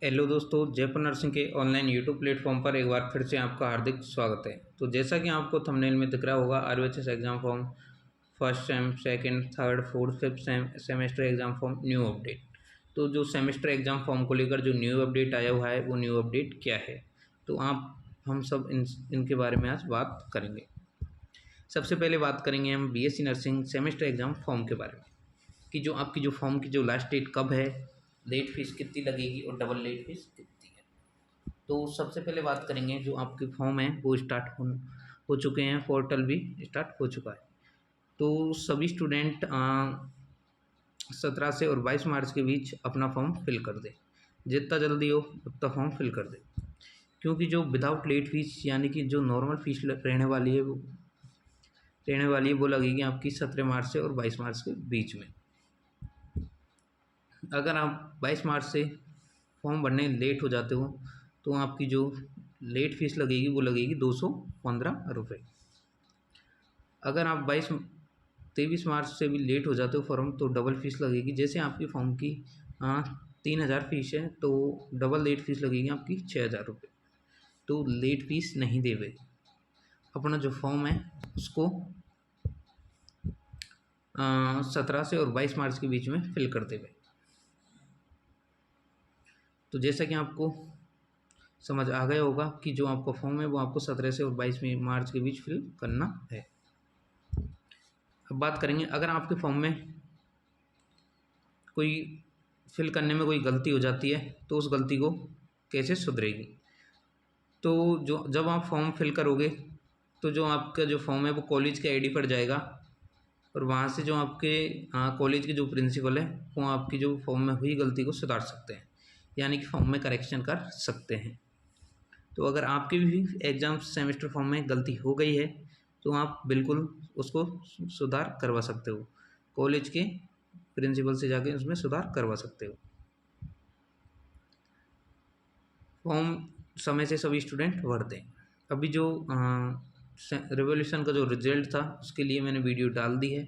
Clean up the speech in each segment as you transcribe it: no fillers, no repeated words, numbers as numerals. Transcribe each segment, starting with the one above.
Hello दोस्तों, Jaipur nursing के online YouTube platform पर एक बार फिर से आपका हार्दिक स्वागत है। तो जैसा कि आपको थंबनेल में दिख रहा होगा, RBHS exam form first sem, second, third, fourth, fifth semester exam form new update. तो जो सेमेस्टर एग्जाम फॉर्म को लेकर जो न्यू अपडेट आया हुआ है, वो न्यू अपडेट क्या है, तो हम सब इनके बारे में आज बात करेंगे। सबसे पहले बात करेंगे हम BSc nursing semester exam form के बारे में, कि जो आपकी जो फॉर्म की जो लास्ट डेट कब है, लेट फीस कितनी लगेगी और डबल लेट फीस कितनी है। तो सबसे पहले बात करेंगे, जो आपके फॉर्म है वो स्टार्ट हो चुके हैं, पोर्टल भी स्टार्ट हो चुका है। तो सभी स्टूडेंट 17 से और 22 मार्च के बीच अपना फॉर्म फिल कर दें। जितना जल्दी हो उतना फॉर्म फिल कर दें, क्योंकि जो विदाउट लेट फीस यानी कि जो नॉर्मल फीस रहने वाली है वो लगेगी आपकी 17 मार्च से और 22 मार्च के बीच में। अगर आप 22 मार्च से फॉर्म भरने लेट हो जाते हो तो आपकी जो लेट फीस लगेगी वो लगेगी 215 रुपये। अगर आप 23 मार्च से भी लेट हो जाते हो फॉर्म, तो डबल फीस लगेगी। जैसे आपकी फॉर्म की 3000 फीस है, तो डबल लेट फीस लगेगी आपकी 6000 रुपये। तो लेट फीस नहीं देवे, अपना जो फॉर्म है उसको 17 से और 22 मार्च के बीच में फिल कर देवे। तो जैसा कि आपको समझ आ गया होगा कि जो आपका फॉर्म है वो आपको 17 से और 22 मार्च के बीच फिल करना है। अब बात करेंगे, अगर आपके फॉर्म में कोई फिल करने में कोई गलती हो जाती है तो उस गलती को कैसे सुधरेगी। तो जब आप फॉर्म फिल करोगे तो जो आपका जो फॉर्म है वो कॉलेज के आईडी पर जाएगा, और वहाँ से जो आपके कॉलेज के जो प्रिंसिपल है वो आपकी जो फॉर्म में हुई गलती को सुधार सकते हैं, यानी कि फॉर्म में करेक्शन कर सकते हैं। तो अगर आपके भी एग्ज़ाम सेमेस्टर फॉर्म में गलती हो गई है तो आप बिल्कुल उसको सुधार करवा सकते हो, कॉलेज के प्रिंसिपल से जाके उसमें सुधार करवा सकते हो। फॉर्म समय से सभी स्टूडेंट भर दें। अभी जो रिवोल्यूशन का जो रिजल्ट था उसके लिए मैंने वीडियो डाल दी है।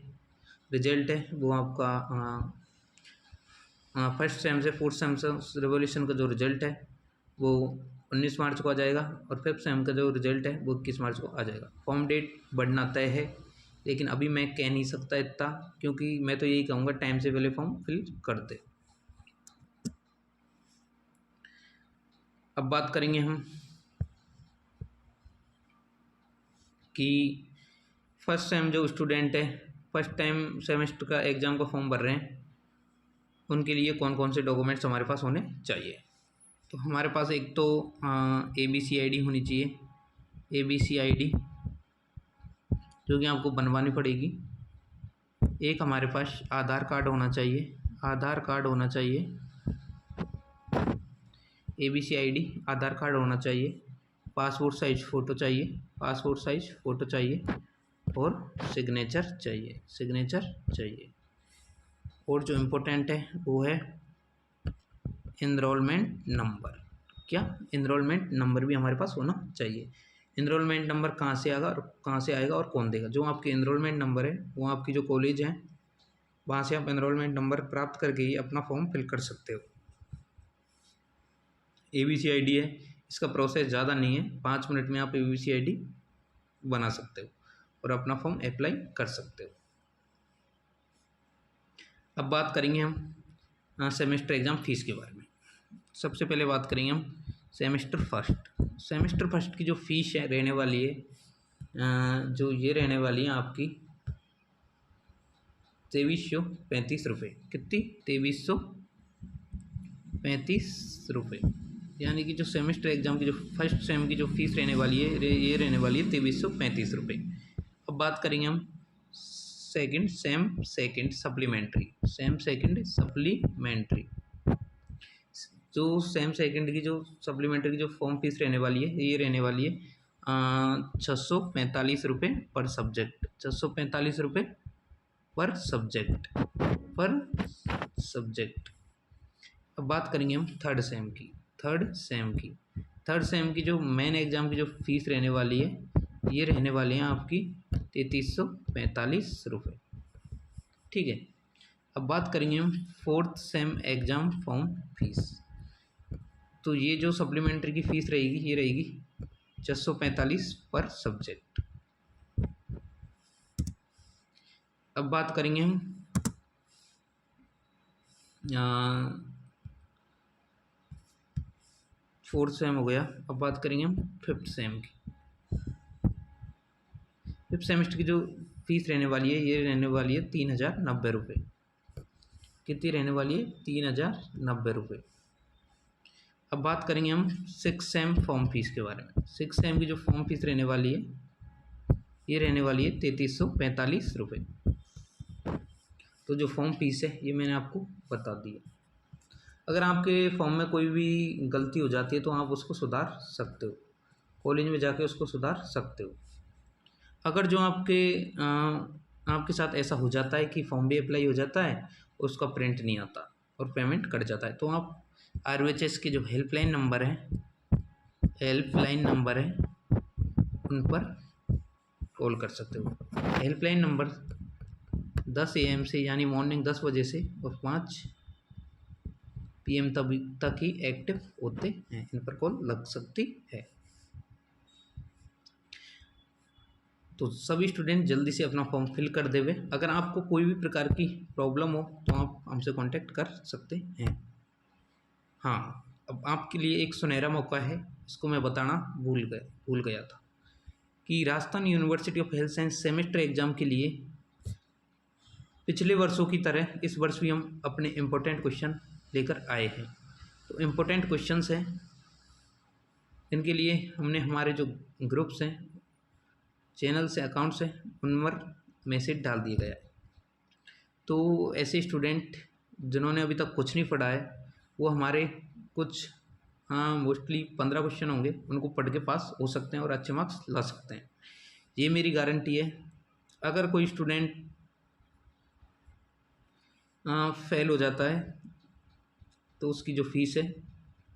रिजल्ट है वो आपका फर्स्ट सेम से फोर्थ सेम से रिवोल्यूशन का जो रिजल्ट है वो 19 मार्च को आ जाएगा, और फिफ्थ सेम का जो रिजल्ट है वो 21 मार्च को आ जाएगा। फॉर्म डेट बढ़ना तय है, लेकिन अभी मैं कह नहीं सकता इतना, क्योंकि मैं तो यही कहूँगा टाइम से पहले फॉर्म फिल कर दे। अब बात करेंगे हम कि फर्स्ट सेम जो स्टूडेंट है, फर्स्ट टाइम सेमेस्टर का एग्ज़ाम का फॉर्म भर रहे हैं, उनके लिए कौन कौन से डॉक्यूमेंट्स हमारे पास होने चाहिए। तो हमारे पास एक तो ABCID होनी चाहिए, ABCID जो कि आपको बनवानी पड़ेगी। एक हमारे पास आधार कार्ड होना चाहिए, आधार कार्ड होना चाहिए, ABCID आधार कार्ड होना चाहिए। पासपोर्ट साइज फ़ोटो चाहिए, पासपोर्ट साइज फ़ोटो चाहिए, और सिग्नेचर चाहिए, सिग्नेचर चाहिए। और जो इम्पोर्टेंट है वो है इनरोलमेंट नंबर। क्या इनरोलमेंट नंबर भी हमारे पास होना चाहिए। इनरोलमेंट नंबर कहाँ से आएगा और कौन देगा। जो आपके इनरोलमेंट नंबर है वो आपकी जो कॉलेज है वहाँ से आप इनरोलमेंट नंबर प्राप्त करके ही अपना फॉर्म फिल कर सकते हो। ABCID है, इसका प्रोसेस ज़्यादा नहीं है, 5 मिनट में आप ABCID बना सकते हो और अपना फॉर्म अप्लाई कर सकते हो। अब बात करेंगे हम सेमेस्टर एग्ज़ाम फ़ीस के बारे में। सबसे पहले बात करेंगे हम सेमेस्टर फर्स्ट की जो फ़ीस है रहने वाली है, जो ये रहने वाली है आपकी 2335 रुपये। कितनी? 2335 रुपये। यानी कि जो सेमेस्टर एग्ज़ाम की जो फर्स्ट सेम की जो फ़ीस रहने वाली है ये रहने वाली है 2335 रुपये। अब बात करेंगे हम सेकंड सप्लीमेंट्री। जो सेम सेकंड की जो सप्लीमेंट्री की जो फॉर्म फीस रहने वाली है ये रहने वाली है 645 रुपये पर सब्जेक्ट, 645 रुपये पर सब्जेक्ट। अब बात करेंगे हम थर्ड सेम की जो मेन एग्ज़ाम की जो फीस रहने वाली है ये रहने वाली है आपकी 3345 रुपये। ठीक है। अब बात करेंगे हम fourth same exam form fees. तो ये जो सप्लीमेंट्री की फ़ीस रहेगी ये रहेगी 645 पर सब्जेक्ट। अब बात करेंगे हम फोर्थ सेम हो गया। अब बात करेंगे हम फिफ्थ सेम की। फिफ्थ सेमेस्टर की जो फीस रहने वाली है ये रहने वाली है 3090 रुपये। कितनी रहने वाली है? 3090 रुपये। अब बात करेंगे हम सिक्स सेम फॉर्म फीस के बारे में। सिक्स सेम की जो फॉर्म फीस रहने वाली है ये रहने वाली है 3345 रुपये। तो जो फॉर्म फीस है ये मैंने आपको बता दी है। अगर आपके फॉर्म में कोई भी गलती हो जाती है तो आप उसको सुधार सकते हो, कॉलेज में जाके उसको सुधार सकते हो। अगर जो आपके साथ ऐसा हो जाता है कि फॉर्म भी अप्लाई हो जाता है, उसका प्रिंट नहीं आता और पेमेंट कट जाता है, तो आप RVHS के जो हेल्पलाइन नंबर है उन पर कॉल कर सकते हो। हेल्पलाइन नंबर 10 AM से यानी मॉर्निंग 10 बजे से और 5 PM तक ही एक्टिव होते हैं। इन पर कॉल लग सकती है। तो सभी स्टूडेंट जल्दी से अपना फॉर्म फिल कर देवे। अगर आपको कोई भी प्रकार की प्रॉब्लम हो तो आप हमसे कांटेक्ट कर सकते हैं। हाँ, अब आपके लिए एक सुनहरा मौका है, इसको मैं बताना भूल गया था कि Rajasthan university of health science semester exam के लिए पिछले वर्षों की तरह इस वर्ष भी हम अपने इम्पोर्टेंट क्वेश्चन लेकर आए हैं। तो इम्पोर्टेंट क्वेश्चंस हैं, इनके लिए हमने हमारे जो ग्रुप्स हैं, चैनल से अकाउंट्स हैं, उन पर मैसेज डाल दिया गया है। तो ऐसे स्टूडेंट जिन्होंने अभी तक कुछ नहीं पढ़ा है वो हमारे कुछ मोस्टली 15 क्वेश्चन होंगे, उनको पढ़ के पास हो सकते हैं और अच्छे मार्क्स ला सकते हैं। ये मेरी गारंटी है। अगर कोई स्टूडेंट फेल हो जाता है तो उसकी जो फीस है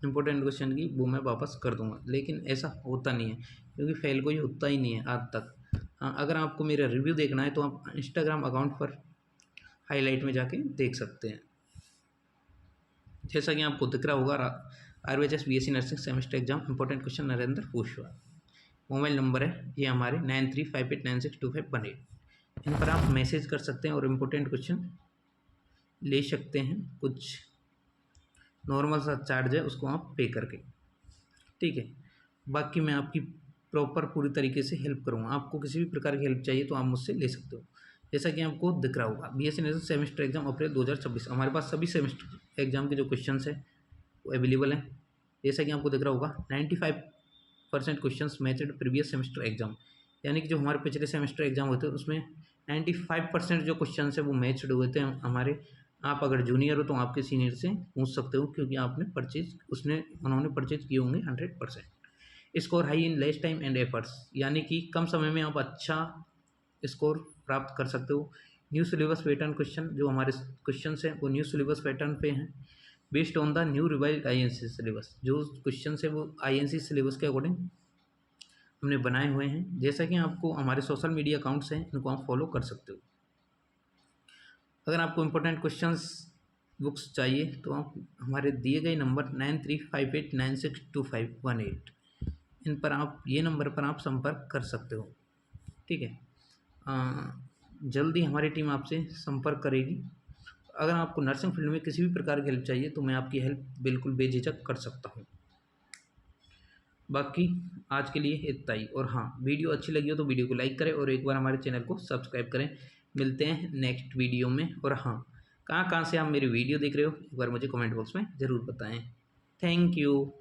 इम्पोर्टेंट क्वेश्चन की वो मैं वापस कर दूंगा, लेकिन ऐसा होता नहीं है क्योंकि फेल कोई होता ही नहीं है आज तक। अगर आपको मेरा रिव्यू देखना है तो आप इंस्टाग्राम अकाउंट पर हाईलाइट में जाके देख सकते हैं। जैसा कि आपको दिख रहा होगा, RVHS BSc nursing semester exam important question Narendra Kushwaha. Mobile number है ये हमारे 9358962518। इन पर आप मैसेज कर सकते हैं और इम्पोर्टेंट क्वेश्चन ले सकते हैं। कुछ नॉर्मल सा चार्ज है उसको आप पे करके, ठीक है। बाकी मैं आपकी प्रॉपर पूरी तरीके से हेल्प करूँगा। आपको किसी भी प्रकार की हेल्प चाहिए तो आप मुझसे ले सकते हो। जैसा कि आपको दिख रहा होगा, BSc नर्सिंग सेमेस्टर एग्जाम अप्रैल 2026, हमारे पास सभी सेमेस्टर एग्जाम के जो क्वेश्चंस हैं वो अवेलेबल हैं। जैसा कि आपको दिख रहा होगा 95% questions matched previous semester exam, यानी कि जो हमारे पिछले सेमेस्टर एग्जाम होते हैं उसमें 95% जो क्वेश्चन है वो मैच्ड हुए थे हमारे। आप अगर जूनियर हो तो आपके सीनियर से पूछ सकते हो क्योंकि आपने उन्होंने परचेज किए होंगे 100%। Score high in less time and efforts, यानी कि कम समय में आप अच्छा स्कोर प्राप्त कर सकते हो। न्यू सिलेबस पैटर्न क्वेश्चन, जो हमारे क्वेश्चन हैं वो न्यू सिलेबस पैटर्न पे हैं, based on the new revised INC syllabus. जो क्वेश्चन है वो INC सिलेबस के अकॉर्डिंग हमने बनाए हुए हैं। जैसा कि आपको हमारे सोशल मीडिया अकाउंट्स हैं, इनको आप फॉलो कर सकते हो। अगर आपको इम्पोर्टेंट क्वेश्चंस बुक्स चाहिए तो आप हमारे दिए गए नंबर 9358962518 इन पर ये नंबर पर आप संपर्क कर सकते हो, ठीक है। जल्दी हमारी टीम आपसे संपर्क करेगी। अगर आपको नर्सिंग फील्ड में किसी भी प्रकार की हेल्प चाहिए तो मैं आपकी हेल्प बिल्कुल बेझिझक कर सकता हूँ। बाकी आज के लिए इतना ही। और हाँ, वीडियो अच्छी लगी हो तो वीडियो को लाइक करें और एक बार हमारे चैनल को सब्सक्राइब करें। मिलते हैं नेक्स्ट वीडियो में। और हाँ, कहाँ से आप मेरी वीडियो देख रहे हो एक बार मुझे कमेंट बॉक्स में ज़रूर बताएं। Thank you.